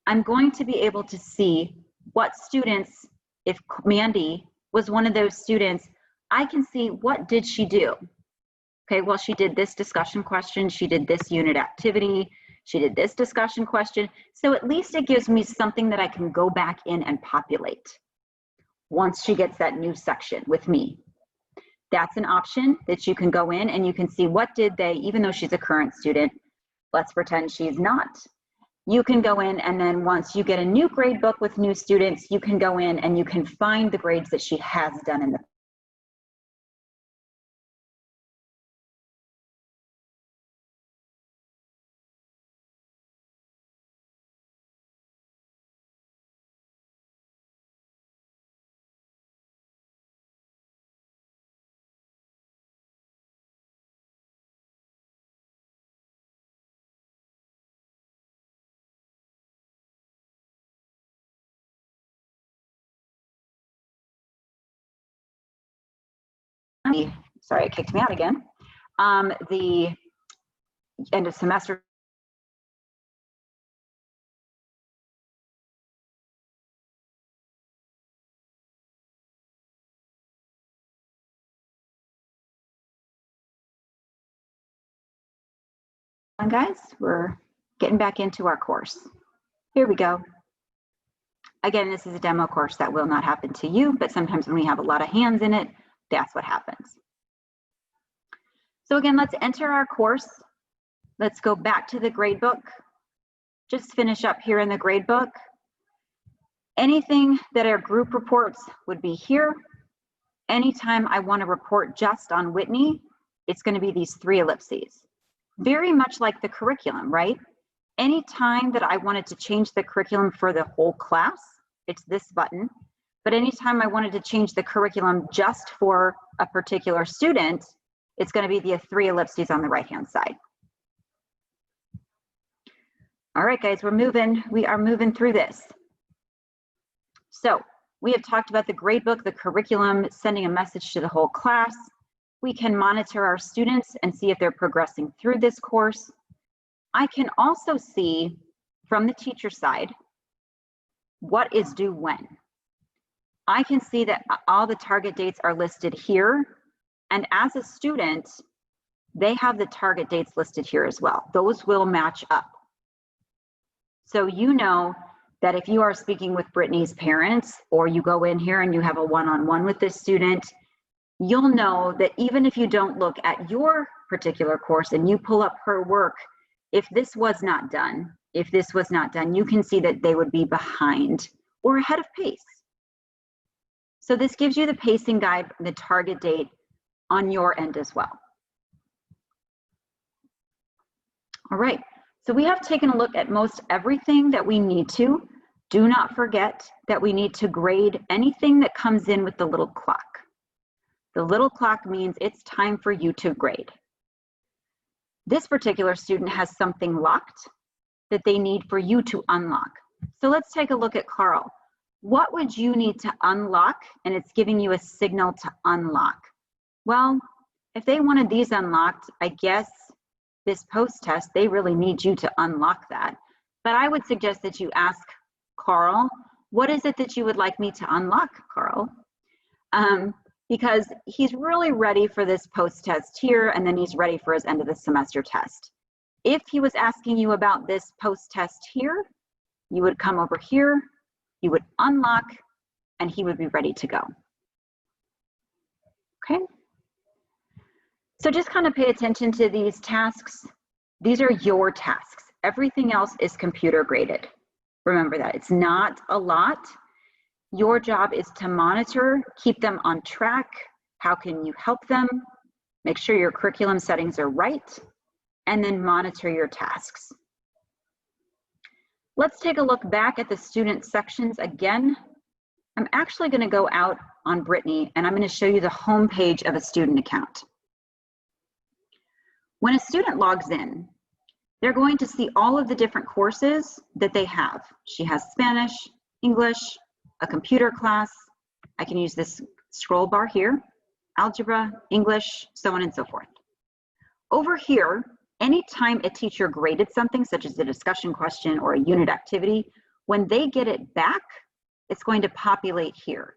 I'm going to be able to see what students, if Mandy was one of those students, I can see what did she do. Okay, well, she did this discussion question, she did this unit activity, she did this discussion question. So at least it gives me something that I can go back in and populate once she gets that new section with me. That's an option that you can go in and you can see what did they, even though she's a current student, let's pretend she's not. You can go in and then once you get a new grade book with new students, you can go in and you can find the grades that she has done in the sorry, it kicked me out again. The end of semester. Guys, we're getting back into our course. Here we go. Again, this is a demo course that will not happen to you, but sometimes when we have a lot of hands in it, that's what happens. So again, let's enter our course. Let's go back to the gradebook. Just finish up here in the gradebook. Anything that are group reports would be here. Anytime I want to report just on Whitney, it's going to be these 3 ellipses. Very much like the curriculum, right? Anytime that I wanted to change the curriculum for the whole class, it's this button. But anytime I wanted to change the curriculum just for a particular student, it's going to be the 3 ellipses on the right-hand side. All right, guys, we are moving through this. So we have talked about the gradebook, the curriculum, sending a message to the whole class. We can monitor our students and see if they're progressing through this course. I can also see from the teacher side what is due when. I can see that all the target dates are listed here. And as a student, they have the target dates listed here as well. Those will match up. So you know that if you are speaking with Brittany's parents, or you go in here and you have a one-on-one with this student, you'll know that even if you don't look at your particular course and you pull up her work, if this was not done, if this was not done, you can see that they would be behind or ahead of pace. So this gives you the pacing guide, the target date on your end as well. All right, so we have taken a look at most everything that we need to. Do not forget that we need to grade anything that comes in with the little clock. The little clock means it's time for you to grade. This particular student has something locked that they need for you to unlock. So let's take a look at Carl. What would you need to unlock? And it's giving you a signal to unlock. Well, if they wanted these unlocked, I guess this post-test, they really need you to unlock that. But I would suggest that you ask Carl, what is it that you would like me to unlock, Carl? Because he's really ready for this post-test here, and then he's ready for his end of the semester test. If he was asking you about this post-test here, you would come over here, you would unlock, and he would be ready to go. Okay? So just kind of pay attention to these tasks. These are your tasks. Everything else is computer graded. Remember that. It's not a lot. Your job is to monitor, keep them on track. How can you help them? Make sure your curriculum settings are right, and then monitor your tasks. Let's take a look back at the student sections again. I'm actually going to go out on Brittany, and I'm going to show you the home page of a student account. When a student logs in, they're going to see all of the different courses that they have. She has Spanish, English, a computer class. I can use this scroll bar here, algebra, English, so on and so forth. Over here, anytime a teacher graded something, such as a discussion question or a unit activity, when they get it back, it's going to populate here.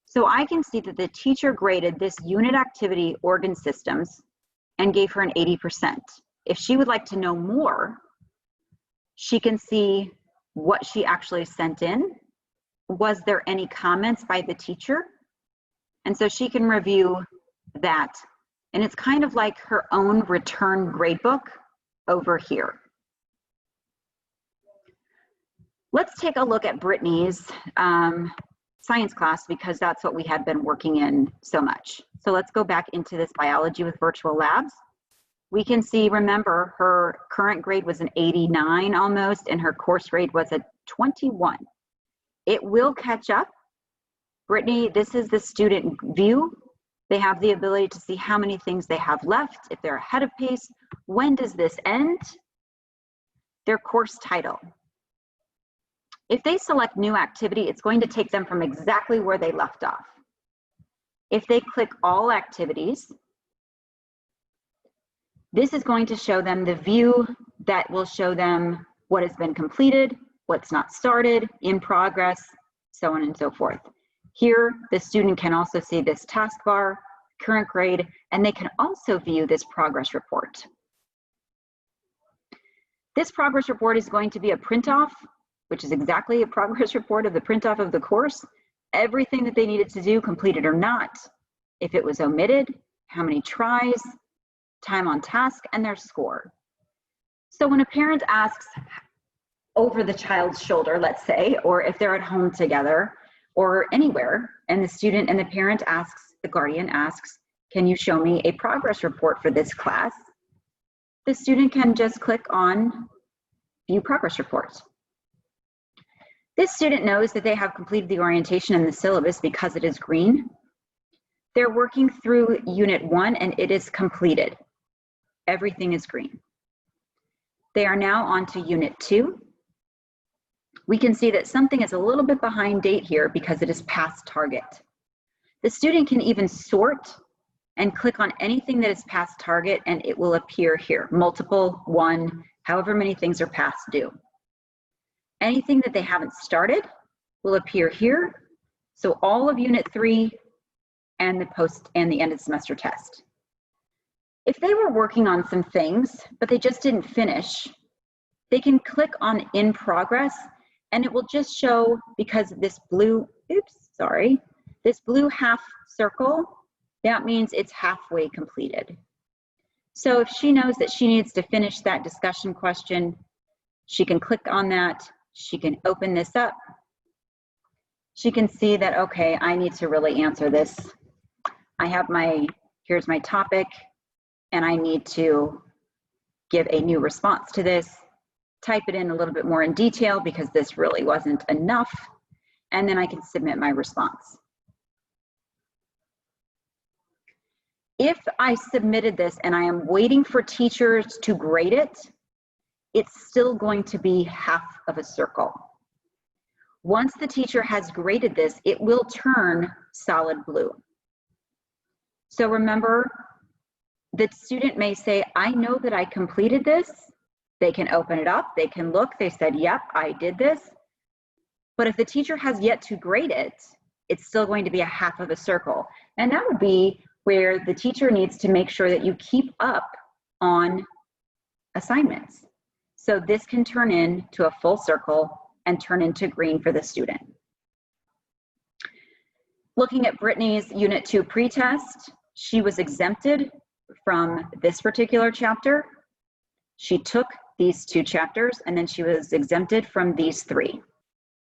So I can see that the teacher graded this unit activity, organ systems, and gave her an 80%. If she would like to know more, she can see what she actually sent in. Was there any comments by the teacher? And so she can review that. And it's kind of like her own return gradebook over here. Let's take a look at Brittany's science class, because that's what we had been working in so much. So let's go back into this biology with virtual labs. We can see, remember, her current grade was an 89 almost, and her course grade was a 21. It will catch up. Brittany, this is the student view. They have the ability to see how many things they have left, if they're ahead of pace. When does this end? Their course title. If they select new activity, it's going to take them from exactly where they left off. If they click all activities, this is going to show them the view that will show them what has been completed, what's not started, in progress, so on and so forth. Here, the student can also see this taskbar, current grade, and they can also view this progress report. This progress report is going to be a print-off, which is exactly a progress report of the print-off of the course. Everything that they needed to do, completed or not, if it was omitted, how many tries, time on task, and their score. So when a parent asks over the child's shoulder, let's say, or if they're at home together or anywhere, and the student and the parent asks, the guardian asks, can you show me a progress report for this class? The student can just click on View Progress Report. This student knows that they have completed the orientation and the syllabus because it is green. They're working through Unit 1 and it is completed. Everything is green. They are now on to Unit 2. We can see that something is a little bit behind date here because it is past target. The student can even sort and click on anything that is past target and it will appear here. Multiple, one, however many things are past due. Anything that they haven't started will appear here. So all of Unit 3 and the post and the end of semester test. If they were working on some things, but they just didn't finish, they can click on In Progress and it will just show, because this blue, this blue half circle, that means it's halfway completed. So if she knows that she needs to finish that discussion question, She can click on that. She can open this up. She can see that, okay, I need to really answer this. I have here's my topic, and I need to give a new response to this, type it in a little bit more in detail because this really wasn't enough, and then I can submit my response. If I submitted this and I am waiting for teachers to grade it, it's still going to be half of a circle. Once the teacher has graded this, it will turn solid blue. So remember, the student may say, I know that I completed this. They can open it up, they can look, they said, yep, I did this. But if the teacher has yet to grade it, it's still going to be a half of a circle. And that would be where the teacher needs to make sure that you keep up on assignments. So this can turn into a full circle and turn into green for the student. Looking at Brittany's Unit 2 pretest, she was exempted from this particular chapter. She took these 2 chapters and then she was exempted from these 3.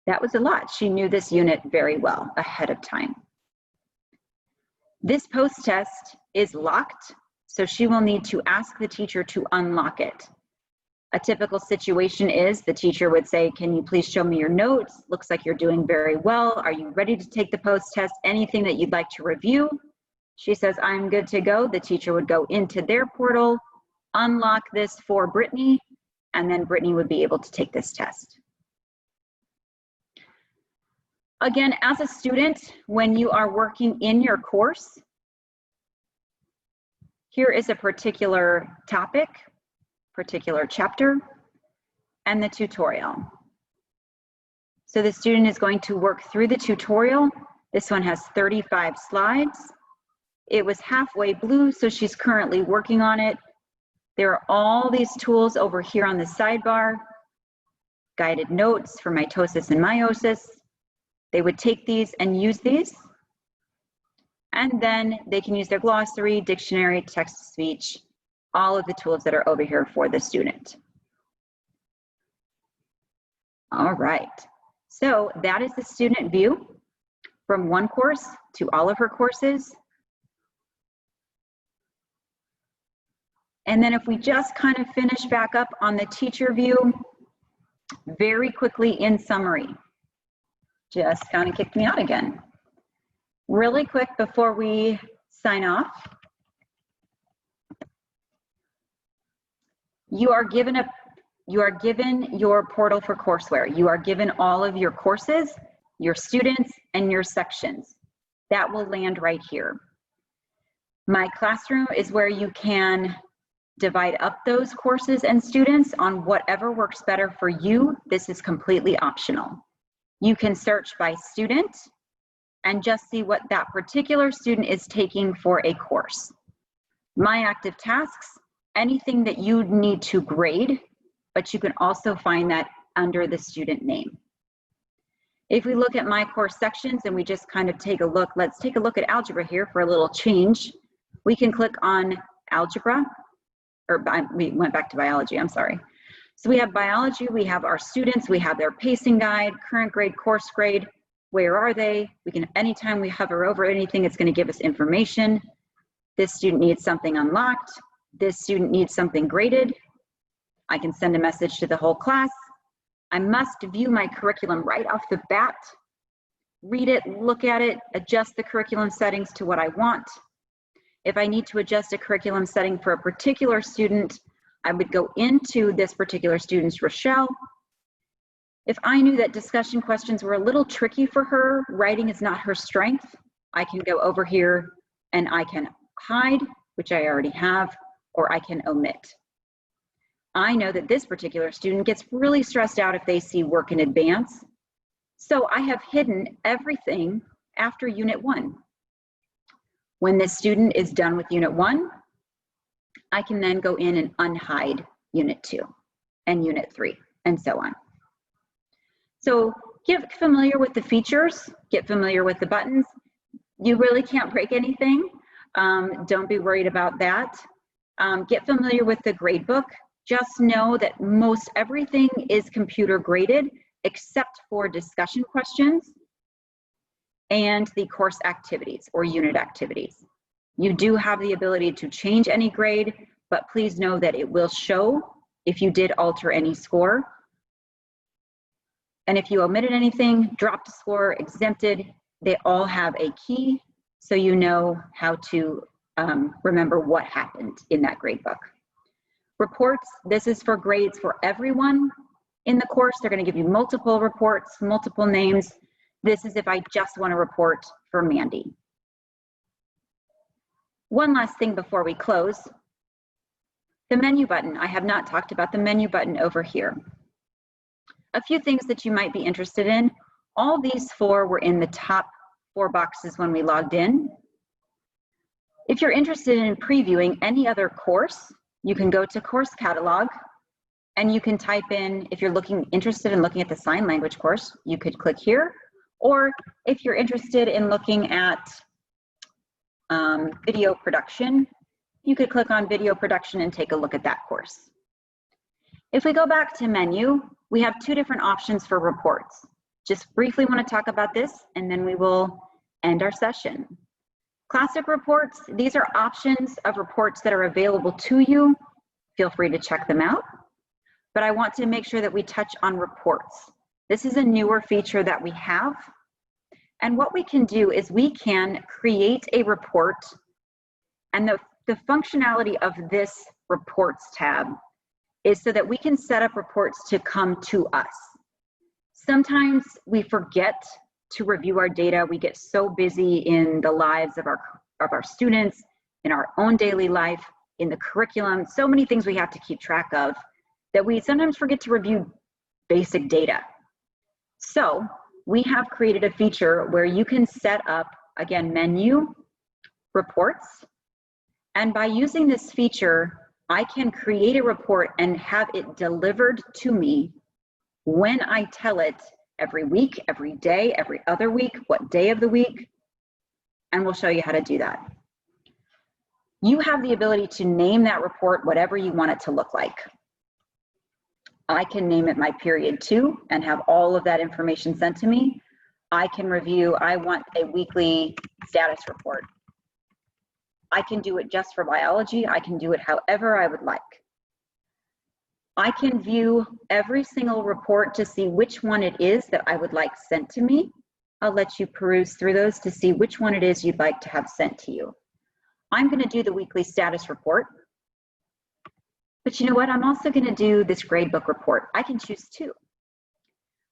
That was a lot. She knew this unit very well ahead of time. This post-test is locked, so she will need to ask the teacher to unlock it. A typical situation is the teacher would say, can you please show me your notes? Looks like you're doing very well. Are you ready to take the post-test? Anything that you'd like to review? She says, I'm good to go. The teacher would go into their portal, unlock this for Brittany, and then Brittany would be able to take this test. Again, as a student, when you are working in your course, here is a particular topic, particular chapter, and the tutorial. So the student is going to work through the tutorial. This one has 35 slides. It was halfway blue, so she's currently working on it. There are all these tools over here on the sidebar, guided notes for mitosis and meiosis. They would take these and use these, and then they can use their glossary, dictionary, text-to-speech, all of the tools that are over here for the student. All right, so that is the student view from one course to all of her courses. And then if we just kind of finish back up on the teacher view, very quickly in summary, just kind of kicked me out again. Really quick before we sign off, you are given your portal for Courseware. You are given all of your courses, your students, and your sections. That will land right here. My Classroom is where you can divide up those courses and students on whatever works better for you. This is completely optional. You can search by student and just see what that particular student is taking for a course. My Active Tasks, anything that you need to grade, but you can also find that under the student name. If we look at my course sections and we just kind of take a look, let's take a look at algebra here for a little change. We can click on algebra, or we went back to biology, I'm sorry. So we have biology, we have our students, we have their pacing guide, current grade, course grade, where are they? We can, anytime we hover over anything, it's gonna give us information. This student needs something unlocked. This student needs something graded. I can send a message to the whole class. I must view my curriculum right off the bat, read it, look at it, adjust the curriculum settings to what I want. If I need to adjust a curriculum setting for a particular student, I would go into this particular student's Rochelle. If I knew that discussion questions were a little tricky for her, writing is not her strength, I can go over here and I can hide, which I already have, or I can omit. I know that this particular student gets really stressed out if they see work in advance. So I have hidden everything after Unit 1. When this student is done with Unit 1, I can then go in and unhide Unit 2 and Unit 3 and so on. So get familiar with the features, get familiar with the buttons. You really can't break anything. Don't be worried about that. Get familiar with the gradebook. Just know that most everything is computer graded except for discussion questions and the course activities or unit activities. You do have the ability to change any grade, but please know that it will show if you did alter any score. And if you omitted anything, dropped a score, exempted, they all have a key so you know how to remember what happened in that grade book. Reports, this is for grades for everyone in the course. They're going to give you multiple reports, multiple names. This is if I just want to report for Mandy. One last thing before we close. The menu button. I have not talked about the menu button over here. A few things that you might be interested in. All these four were in the top 4 boxes when we logged in. If you're interested in previewing any other course, you can go to Course Catalog and you can type in, if you're interested in looking at the sign language course, you could click here. Or if you're interested in looking at video production, you could click on video production and take a look at that course. If we go back to menu, we have 2 different options for reports. Just briefly want to talk about this and then we will end our session. Classic reports, these are options of reports that are available to you. Feel free to check them out. But I want to make sure that we touch on reports. This is a newer feature that we have. And what we can do is we can create a report, and the functionality of this reports tab is so that we can set up reports to come to us. Sometimes we forget to review our data. We get so busy in the lives of our students, in our own daily life, in the curriculum, so many things we have to keep track of that we sometimes forget to review basic data. So we have created a feature where you can set up, again, menu, reports, and by using this feature, I can create a report and have it delivered to me when I tell it every week, every day, every other week, what day of the week, and we'll show you how to do that. You have the ability to name that report whatever you want it to look like. I can name it my period 2 and have all of that information sent to me. I can review, I want a weekly status report. I can do it just for biology. I can do it however I would like. I can view every single report to see which one it is that I would like sent to me. I'll let you peruse through those to see which one it is you'd like to have sent to you. I'm going to do the weekly status report. But you know what? I'm also going to do this gradebook report. I can choose 2.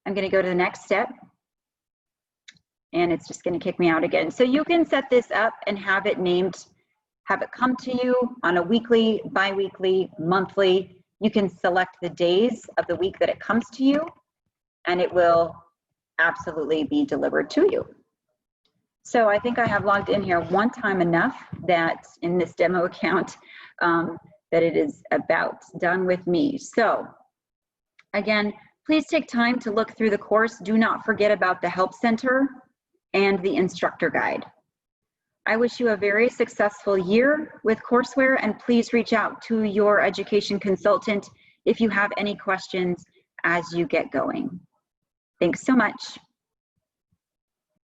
I'm going to go to the next step. And it's just going to kick me out again. So you can set this up and have it named, have it come to you on a weekly, bi-weekly, monthly. You can select the days of the week that it comes to you, and it will absolutely be delivered to you. So I think I have logged in here one time enough that in this demo account that it is about done with me. So again, please take time to look through the course. Do not forget about the Help Center and the instructor guide. I wish you a very successful year with Courseware, and please reach out to your education consultant if you have any questions as you get going. Thanks so much.